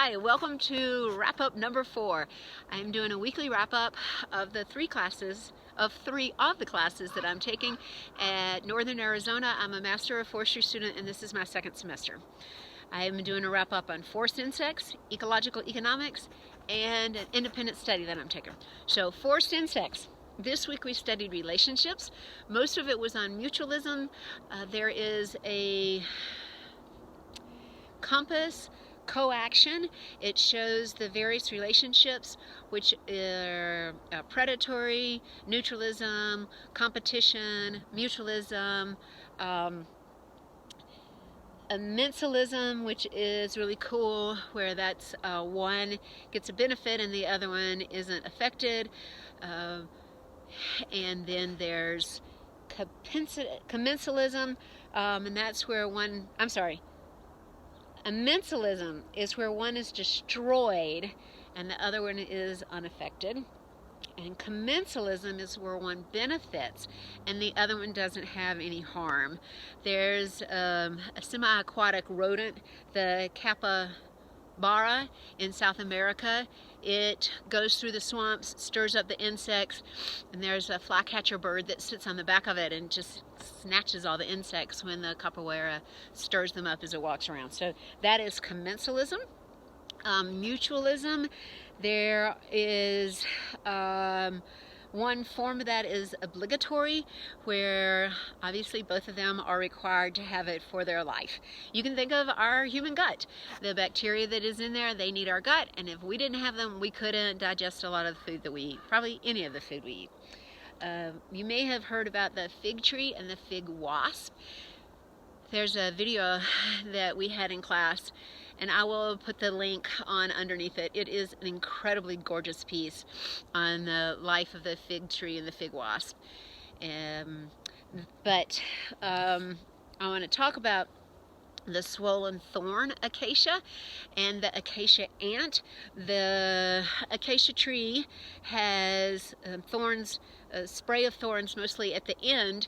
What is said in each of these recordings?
Hi, welcome to wrap-up number 4. I'm doing a weekly wrap-up of three of the classes that I'm taking at Northern Arizona. I'm a Master of Forestry student, and this is my second semester. I am doing a wrap-up on forest insects, ecological economics, and an independent study that I'm taking. So, forest insects. This week we studied relationships. Most of it was on mutualism. There is a compass coaction. It shows the various relationships, which are predatory, neutralism, competition, mutualism, immensalism, which is really cool, where that's one gets a benefit and the other one isn't affected. And then there's commensalism, and that's where immensalism is where one is destroyed and the other one is unaffected. And commensalism is where one benefits and the other one doesn't have any harm. There's a semi-aquatic rodent, the capybara in South America. It goes through the swamps, stirs up the insects, and there's a flycatcher bird that sits on the back of it and just snatches all the insects when the capybara stirs them up as it walks around. So that is commensalism. Mutualism, there is one form of that is obligatory, where obviously both of them are required to have it for their life. You can think of our human gut. The bacteria that is in there, they need our gut, and if we didn't have them, we couldn't digest a lot of the food that we eat, probably any of the food we eat. You may have heard about the fig tree and the fig wasp. There's a video that we had in class, and I will put the link on underneath it. It is an incredibly gorgeous piece on the life of the fig tree and the fig wasp. But I want to talk about the swollen thorn acacia and the acacia ant. The acacia tree has thorns, a spray of thorns mostly at the end.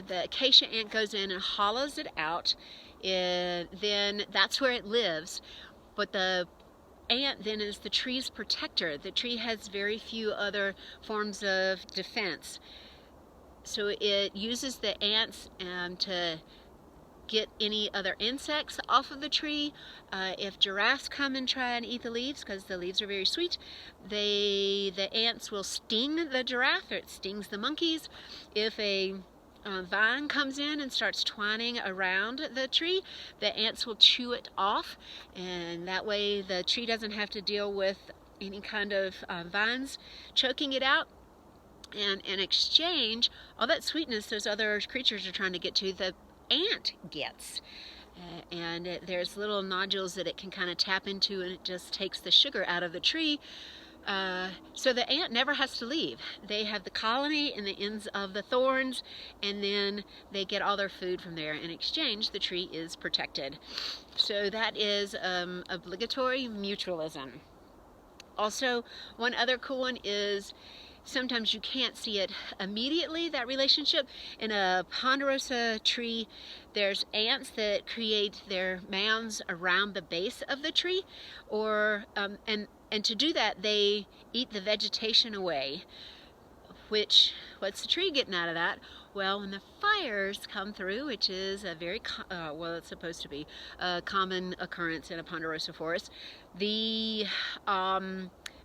The acacia ant goes in and hollows it out, and then that's where it lives. But the ant then is the tree's protector. The tree has very few other forms of defense. So it uses the ants to get any other insects off of the tree. If giraffes come and try and eat the leaves, because the leaves are very sweet, the ants will sting the giraffe, or it stings the monkeys. If a vine comes in and starts twining around the tree, the ants will chew it off, and that way the tree doesn't have to deal with any kind of vines choking it out. And in exchange, all that sweetness those other creatures are trying to get to, the ant gets. And there's little nodules that it can kind of tap into, and it just takes the sugar out of the tree. So the ant never has to leave. They have the colony in the ends of the thorns, and then they get all their food from there. In exchange, the tree is protected. So that is obligatory mutualism. Also, one other cool one is sometimes you can't see it immediately, that relationship. In a ponderosa tree, there's ants that create their mounds around the base of the tree, or and to do that, they eat the vegetation away. What's the tree getting out of that? Well, when the fires come through, which is a very, it's supposed to be a common occurrence in a ponderosa forest, the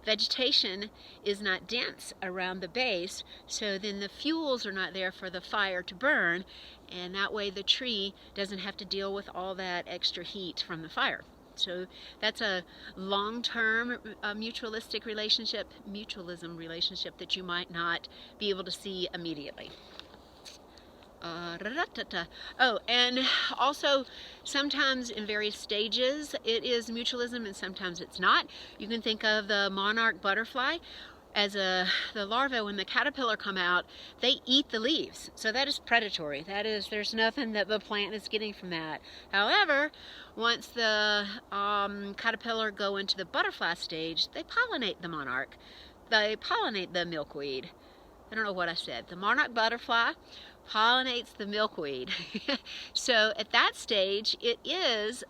vegetation is not dense around the base, so then the fuels are not there for the fire to burn, and that way the tree doesn't have to deal with all that extra heat from the fire. So that's a long-term mutualism relationship that you might not be able to see immediately. Oh, and also sometimes in various stages it is mutualism and sometimes it's not. You can think of the monarch butterfly as the larvae. When the caterpillar come out, they eat the leaves, so that is predatory. That is, there's nothing that the plant is getting from that. However, once the caterpillar go into the butterfly stage, they pollinate the monarch. They pollinate the milkweed. I don't know what I said. The monarch butterfly pollinates the milkweed. So at that stage, it is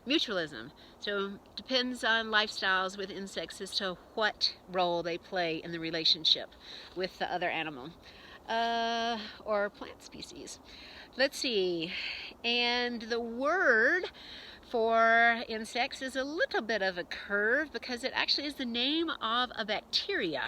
mutualism. So depends on lifestyles with insects as to what role they play in the relationship with the other animal or plant species. Let's see. And the word for insects is a little bit of a curve because it actually is the name of a bacteria.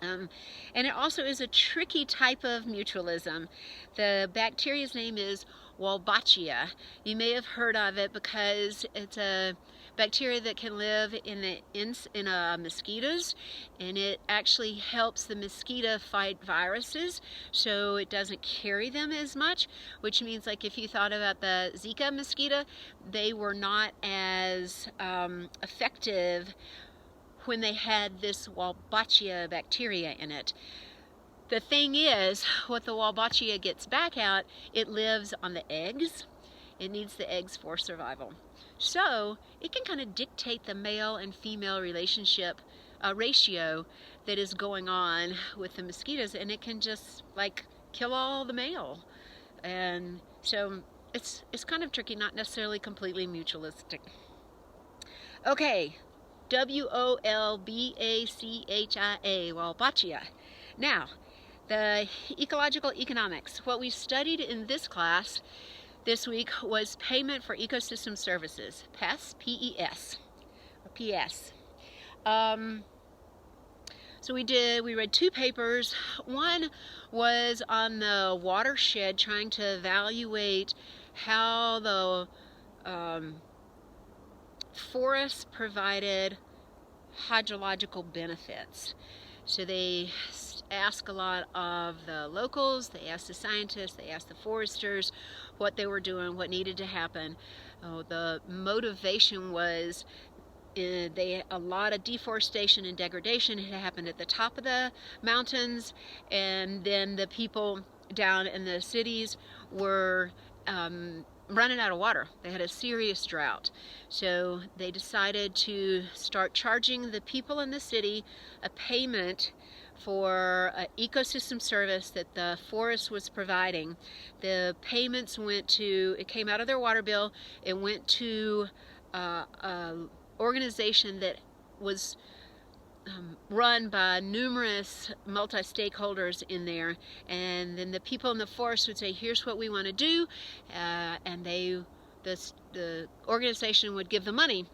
And it also is a tricky type of mutualism. The bacteria's name is Wolbachia. You may have heard of it because it's a bacteria that can live in mosquitoes, and it actually helps the mosquito fight viruses, so it doesn't carry them as much, which means, like, if you thought about the Zika mosquito, they were not as effective when they had this Wolbachia bacteria in it. The thing is, what the Wolbachia gets back out, it lives on the eggs. It needs the eggs for survival. So it can kind of dictate the male and female relationship ratio that is going on with the mosquitoes, and it can just like kill all the male. And so it's kind of tricky, not necessarily completely mutualistic. Okay. Wolbachia, Wolbachia. Now, the Ecological Economics. What we studied in this class this week was payment for ecosystem services, PES, P-E-S, or P-S. So we read two papers. One was on the watershed, trying to evaluate how the forests provided hydrological benefits. So they asked a lot of the locals, they asked the scientists, they asked the foresters what they were doing, what needed to happen. The motivation was a lot of deforestation and degradation had happened at the top of the mountains, and then the people down in the cities were running out of water. They had a serious drought. So they decided to start charging the people in the city a payment for an ecosystem service that the forest was providing. The payments it came out of their water bill. It went to an organization that was run by numerous multi-stakeholders in there, and then the people in the forest would say, here's what we want to do, and the organization would give the money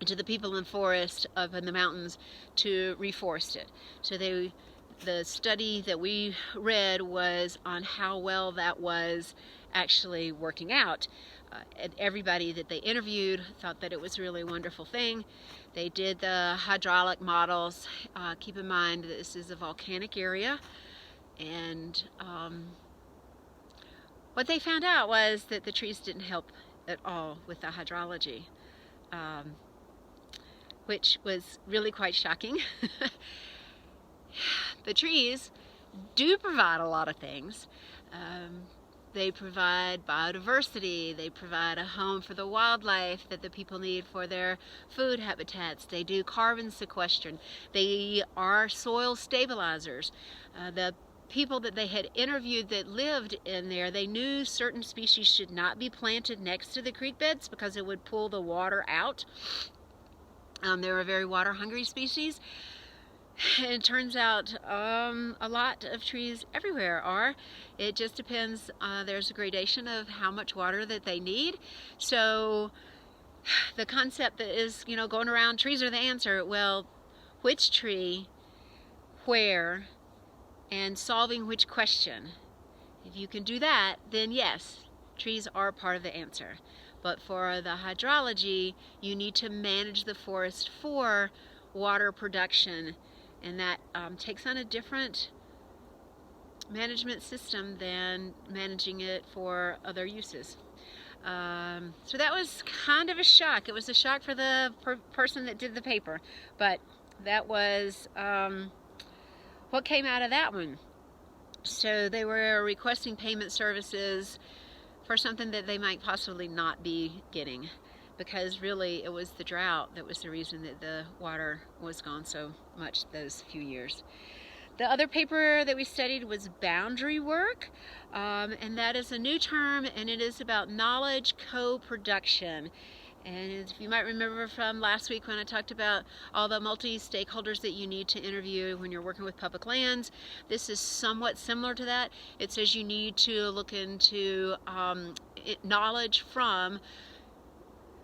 to the people in the forest up in the mountains to reforest it. So the study that we read was on how well that was actually working out. And everybody that they interviewed thought that it was a really wonderful thing. They did the hydraulic models. Keep in mind that this is a volcanic area, and what they found out was that the trees didn't help at all with the hydrology, which was really quite shocking. The trees do provide a lot of things. They provide biodiversity, they provide a home for the wildlife that the people need for their food habitats, they do carbon sequestration, they are soil stabilizers. The people that they had interviewed that lived in there, they knew certain species should not be planted next to the creek beds because it would pull the water out. They were very water hungry species. And it turns out a lot of trees everywhere are. It just depends. There's a gradation of how much water that they need. So the concept that is, going around, trees are the answer. Well, which tree, where, and solving which question. If you can do that, then yes, trees are part of the answer. But for the hydrology, you need to manage the forest for water production. And that takes on a different management system than managing it for other uses. So that was kind of a shock. It was a shock for the person that did the paper, but that was what came out of that one. So they were requesting payment services for something that they might possibly not be getting, because really it was the drought that was the reason that the water was gone so much those few years. The other paper that we studied was boundary work, and that is a new term, and it is about knowledge co-production. And if you might remember from last week when I talked about all the multi-stakeholders that you need to interview when you're working with public lands, this is somewhat similar to that. It says you need to look into knowledge from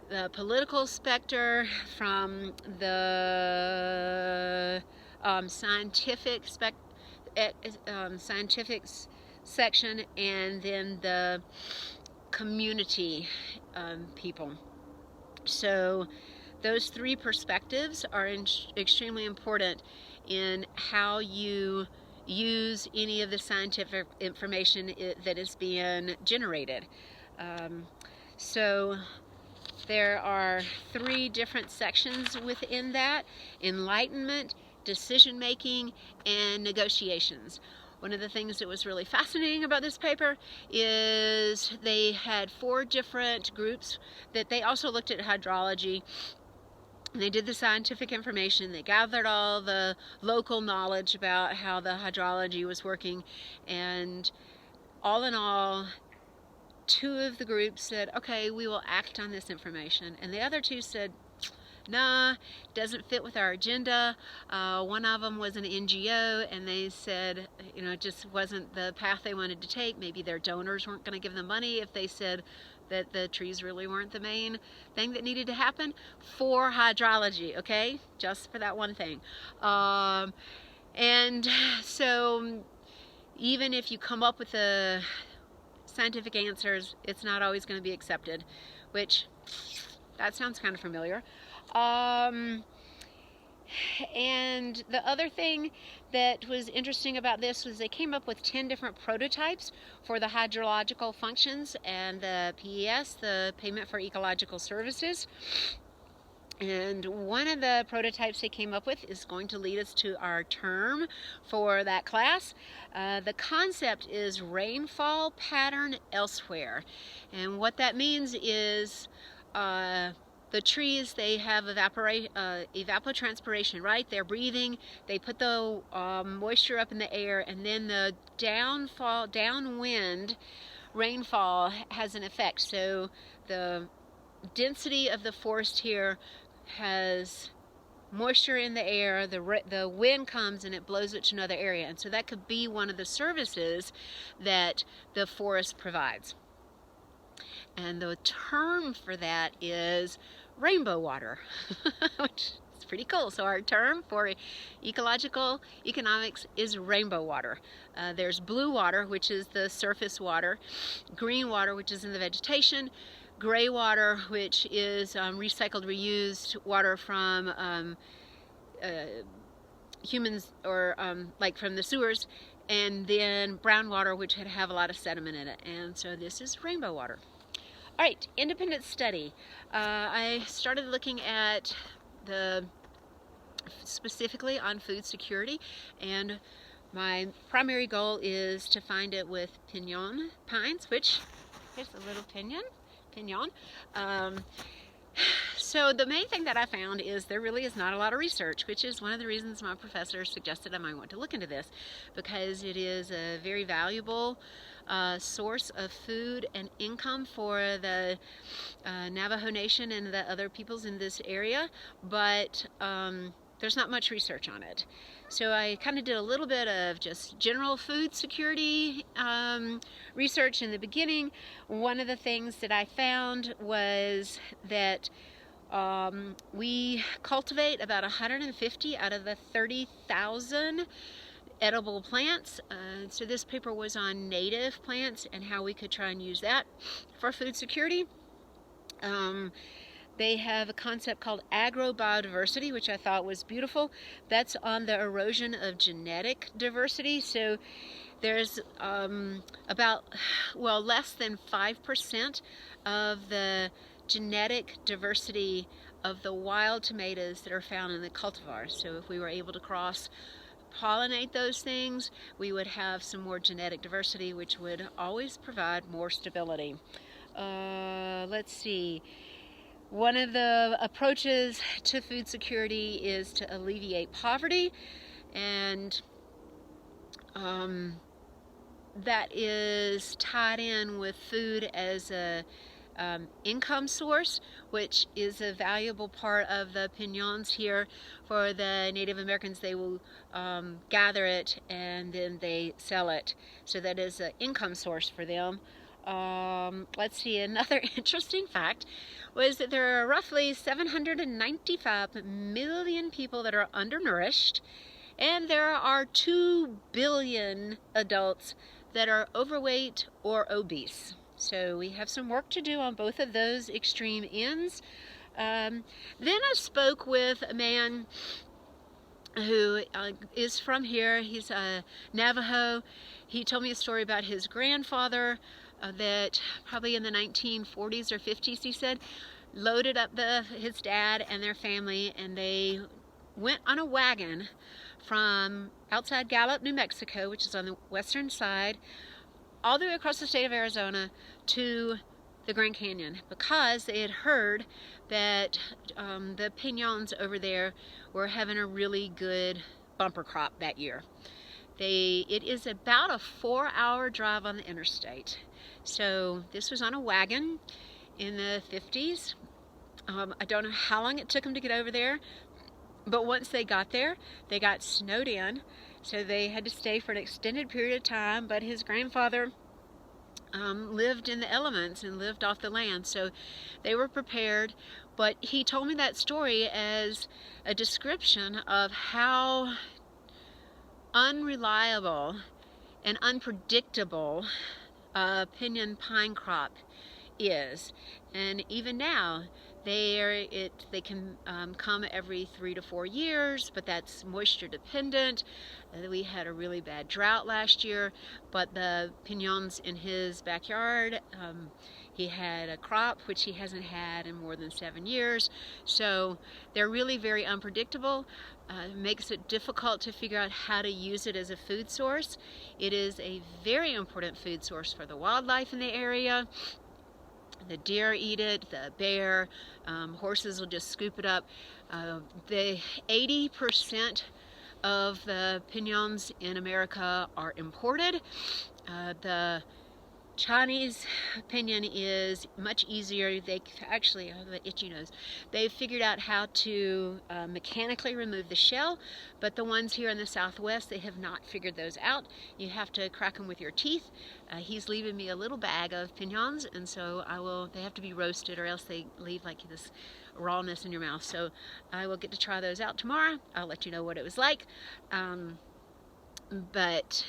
the political specter, from the scientific section, and then the community people. So those three perspectives are extremely important in how you use any of the scientific information that is being generated. So there are three different sections within that: enlightenment, decision making, and negotiations. One of the things that was really fascinating about this paper is they had 4 different groups that they also looked at hydrology. And they did the scientific information, they gathered all the local knowledge about how the hydrology was working, and all in all, 2 of the groups said, okay, we will act on this information, and the other 2 said, nah, doesn't fit with our agenda. One of them was an NGO, and they said, you know, it just wasn't the path they wanted to take. Maybe their donors weren't going to give them money if they said that the trees really weren't the main thing that needed to happen for hydrology, okay? Just for that one thing. And so even if you come up with the scientific answers, it's not always going to be accepted, which that sounds kind of familiar. And the other thing that was interesting about this was they came up with 10 different prototypes for the hydrological functions and the PES, the Payment for Ecological Services. And one of the prototypes they came up with is going to lead us to our term for that class. The concept is rainfall pattern elsewhere. And what that means is the trees, they have evapotranspiration, right? They're breathing, they put the moisture up in the air, and then the downwind rainfall has an effect. So the density of the forest here has moisture in the air, the wind comes and it blows it to another area, and so that could be one of the services that the forest provides. And the term for that is rainbow water, which is pretty cool. So our term for ecological economics is rainbow water. There's blue water, which is the surface water, green water, which is in the vegetation, gray water, which is recycled, reused water from humans, or like from the sewers, and then brown water, which would have a lot of sediment in it. And so this is rainbow water. All right, independent study. I started looking at specifically on food security, and my primary goal is to find it with pinon pines, which here's a little pinon. So the main thing that I found is there really is not a lot of research, which is one of the reasons my professor suggested I might want to look into this, because it is a very valuable source of food and income for the Navajo Nation and the other peoples in this area, but there's not much research on it. So I kind of did a little bit of just general food security research in the beginning. One of the things that I found was that we cultivate about 150 out of the 30,000 edible plants. So this paper was on native plants and how we could try and use that for food security. They have a concept called agrobiodiversity, which I thought was beautiful. That's on the erosion of genetic diversity. So there's less than 5% of the genetic diversity of the wild tomatoes that are found in the cultivars. So if we were able to cross-pollinate those things, we would have some more genetic diversity, which would always provide more stability. Let's see. One of the approaches to food security is to alleviate poverty, and that is tied in with food as a income source, which is a valuable part of the piñons here. For the Native Americans, they will gather it and then they sell it. So that is an income source for them. Let's see, another interesting fact was that there are roughly 795 million people that are undernourished, and there are 2 billion adults that are overweight or obese. So we have some work to do on both of those extreme ends. Then I spoke with a man who is from here. He's a Navajo. He told me a story about his grandfather that probably in the 1940s or 50s, he said, loaded up his dad and their family, and they went on a wagon from outside Gallup, New Mexico, which is on the western side, all the way across the state of Arizona to the Grand Canyon, because they had heard that the piñons over there were having a really good bumper crop that year. It is about a 4-hour drive on the interstate. So this was on a wagon in the 50s. I don't know how long it took them to get over there, but once they got there, they got snowed in, so they had to stay for an extended period of time. But his grandfather lived in the elements and lived off the land, so they were prepared. But he told me that story as a description of how unreliable and unpredictable a piñon pine crop is. And even now, they can come every 3 to 4 years, but that's moisture dependent. We had a really bad drought last year, but the piñons in his backyard, he had a crop which he hasn't had in more than 7 years. So they're really very unpredictable. Makes it difficult to figure out how to use it as a food source. It is a very important food source for the wildlife in the area. The deer eat it, the bear, horses will just scoop it up. The 80% of the piñons in America are imported. The Chinese piñon is much easier. They actually have an itchy nose. They've figured out how to mechanically remove the shell, but the ones here in the Southwest, they have not figured those out. You have to crack them with your teeth. He's leaving me a little bag of piñons, and so they have to be roasted, or else they leave like this rawness in your mouth. So I will get to try those out tomorrow. I'll let you know what it was like. But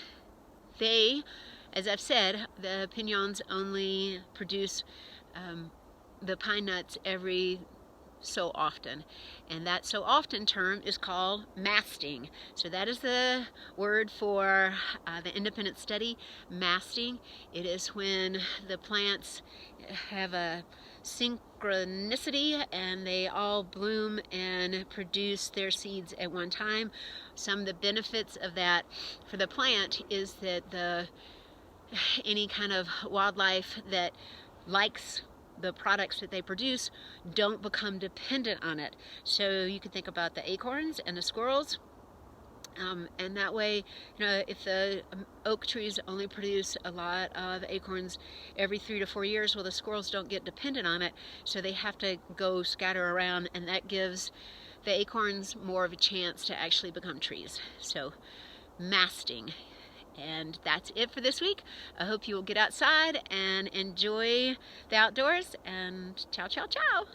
as I've said, the piñons only produce the pine nuts every so often, and that so often term is called masting. So that is the word for the independent study, masting. It is when the plants have a synchronicity and they all bloom and produce their seeds at one time. Some of the benefits of that for the plant is that any kind of wildlife that likes the products that they produce don't become dependent on it. So you can think about the acorns and the squirrels, and that way, if the oak trees only produce a lot of acorns every 3 to 4 years, well, the squirrels don't get dependent on it, so they have to go scatter around, and that gives the acorns more of a chance to actually become trees. So masting. And that's it for this week. I hope you will get outside and enjoy the outdoors, and ciao, ciao, ciao.